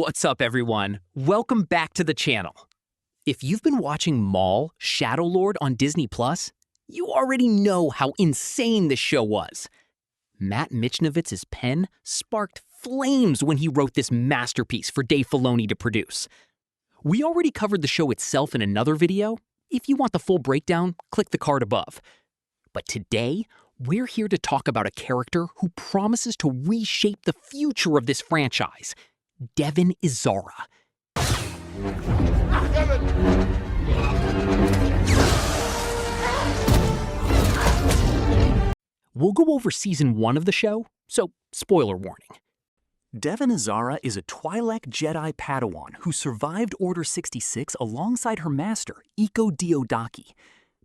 What's up, everyone? Welcome back to the channel. If you've been watching Maul, Shadow Lord on Disney+, you already know how insane this show was. Matt Michnowitz's pen sparked flames when he wrote this masterpiece for Dave Filoni to produce. We already covered the show itself in another video. If you want the full breakdown, click the card above. But today, we're here to talk about a character who promises to reshape the future of this franchise, Devon Izara. We'll go over Season 1 of the show, so spoiler warning. Devon Izara is a Twi'lek Jedi Padawan who survived Order 66 alongside her master, Iko Diodaki.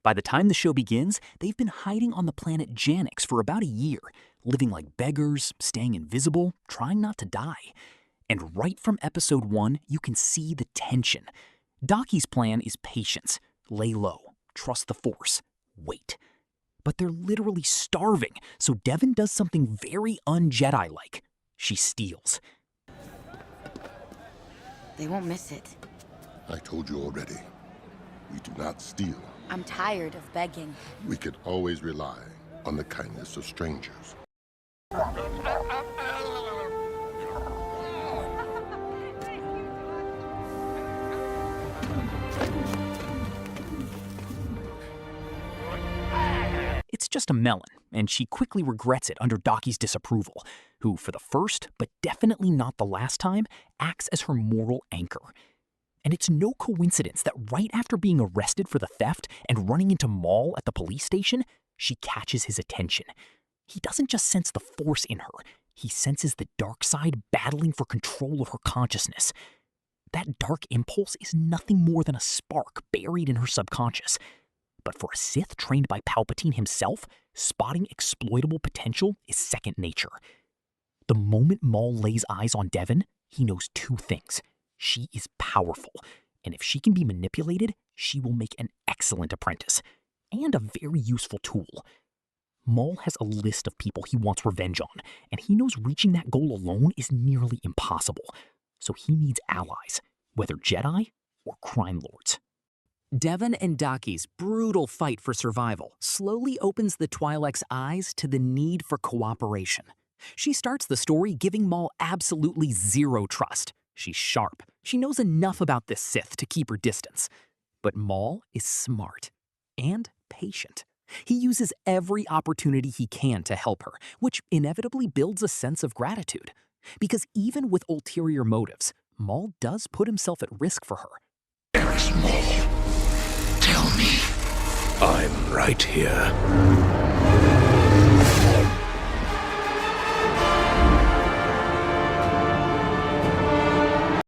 By the time the show begins, they've been hiding on the planet Janix for about a year, living like beggars, staying invisible, trying not to die. And right from Episode 1, you can see the tension. Daki's plan is patience, lay low, trust the Force, wait. But they're literally starving, so Devon does something very un-Jedi-like. She steals. They won't miss it. I told you already. We do not steal. I'm tired of begging. We could always rely on the kindness of strangers. It's just a melon, and she quickly regrets it under Daki's disapproval, who, for the first, but definitely not the last time, acts as her moral anchor. And it's no coincidence that right after being arrested for the theft and running into Maul at the police station, she catches his attention. He doesn't just sense the Force in her, he senses the dark side battling for control of her consciousness. That dark impulse is nothing more than a spark buried in her subconscious. But for a Sith trained by Palpatine himself, spotting exploitable potential is second nature. The moment Maul lays eyes on Devon, he knows two things. She is powerful, and if she can be manipulated, she will make an excellent apprentice, and a very useful tool. Maul has a list of people he wants revenge on, and he knows reaching that goal alone is nearly impossible. So he needs allies, whether Jedi or crime lords. Devon and Daki's brutal fight for survival slowly opens the Twi'lek's eyes to the need for cooperation. She starts the story giving Maul absolutely zero trust. She's sharp. She knows enough about this Sith to keep her distance. But Maul is smart and patient. He uses every opportunity he can to help her, which inevitably builds a sense of gratitude. Because even with ulterior motives, Maul does put himself at risk for her. Where is Maul? Tell me. I'm right here.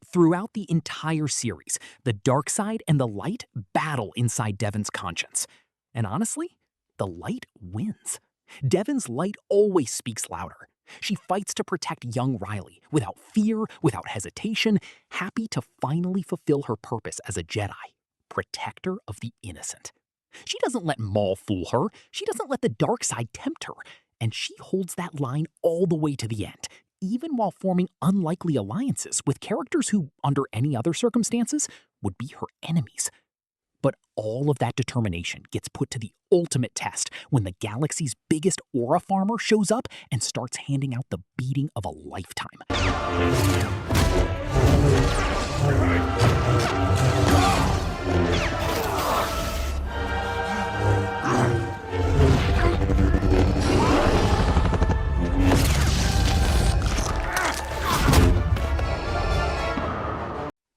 Throughout the entire series, the dark side and the light battle inside Devon's conscience. And honestly, the light wins. Devon's light always speaks louder. She fights to protect young Riley, without fear, without hesitation, happy to finally fulfill her purpose as a Jedi, protector of the innocent. She doesn't let Maul fool her, she doesn't let the dark side tempt her, and she holds that line all the way to the end, even while forming unlikely alliances with characters who, under any other circumstances, would be her enemies. But all of that determination gets put to the ultimate test when the galaxy's biggest aura farmer shows up and starts handing out the beating of a lifetime.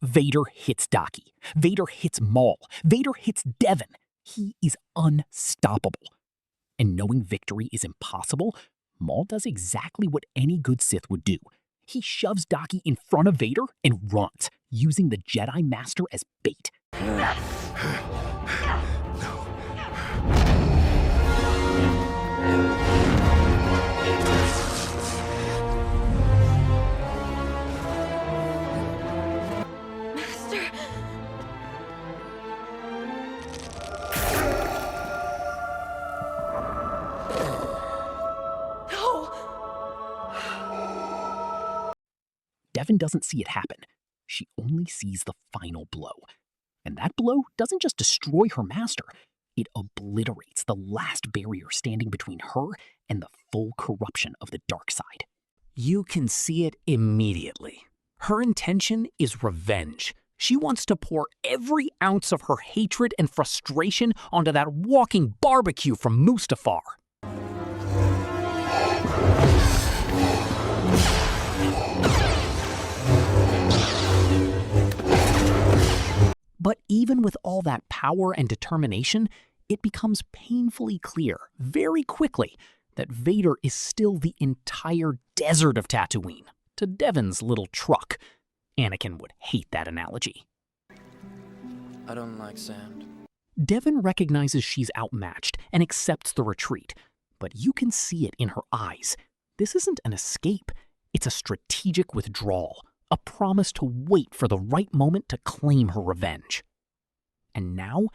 Vader hits Daki. Vader hits Maul. Vader hits Devon. He is unstoppable. And knowing victory is impossible, Maul does exactly what any good Sith would do. He shoves Daki in front of Vader and runs, using the Jedi Master as bait. Devon doesn't see it happen. she only sees the final blow. And that blow doesn't just destroy her master, it obliterates the last barrier standing between her and the full corruption of the dark side. You can see it immediately. Her intention is revenge. She wants to pour every ounce of her hatred and frustration onto that walking barbecue from Mustafar. But even with all that power and determination, it becomes painfully clear, very quickly, that Vader is still the entire desert of Tatooine to Devon's little truck. Anakin would hate that analogy. I don't like sand. Devon recognizes she's outmatched and accepts the retreat, but you can see it in her eyes. This isn't an escape, it's a strategic withdrawal, a promise to wait for the right moment to claim her revenge. And now,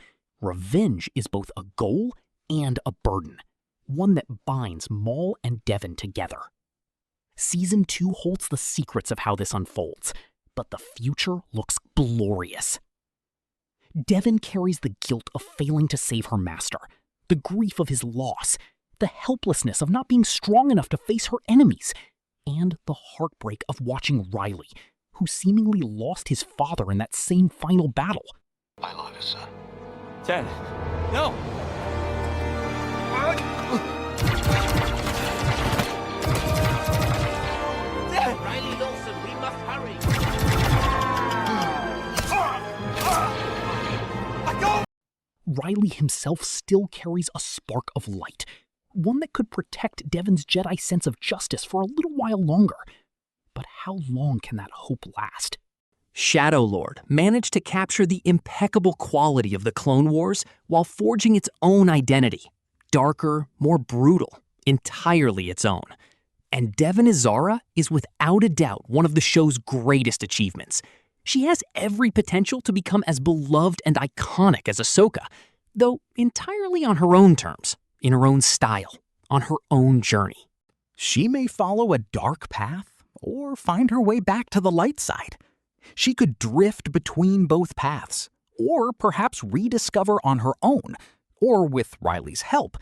revenge is both a goal and a burden, one that binds Maul and Devon together. Season 2 holds the secrets of how this unfolds, but the future looks glorious. Devon carries the guilt of failing to save her master, the grief of his loss, the helplessness of not being strong enough to face her enemies, and the heartbreak of watching Riley, who seemingly lost his father in that same final battle. I love you, son. Dad, no! Dad! Riley Lawson, we must hurry. Riley himself still carries a spark of light, one that could protect Devon's Jedi sense of justice for a little while longer. But how long can that hope last? Shadow Lord managed to capture the impeccable quality of the Clone Wars while forging its own identity. Darker, more brutal, entirely its own. And Devon Izara is without a doubt one of the show's greatest achievements. She has every potential to become as beloved and iconic as Ahsoka, though entirely on her own terms, in her own style, on her own journey. She may follow a dark path or find her way back to the light side. She could drift between both paths, or perhaps rediscover on her own, or with Riley's help,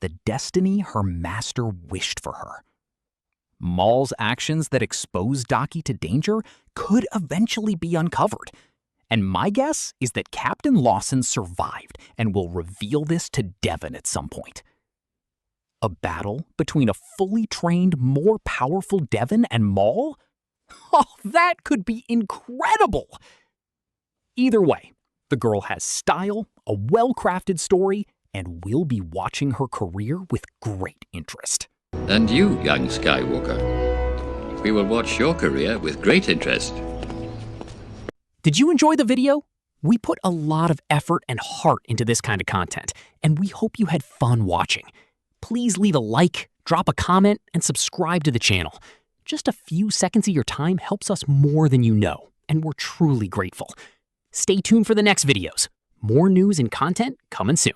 the destiny her master wished for her. Maul's actions that exposed Daki to danger could eventually be uncovered. And my guess is that Captain Lawson survived and will reveal this to Devon at some point. A battle between a fully trained, more powerful Devon and Maul? Oh, that could be incredible! Either way, the girl has style, a well-crafted story, and we'll be watching her career with great interest. And you, young Skywalker, we will watch your career with great interest. Did you enjoy the video? We put a lot of effort and heart into this kind of content, and we hope you had fun watching. Please leave a like, drop a comment, and subscribe to the channel. Just a few seconds of your time helps us more than you know, and we're truly grateful. Stay tuned for the next videos. More news and content coming soon.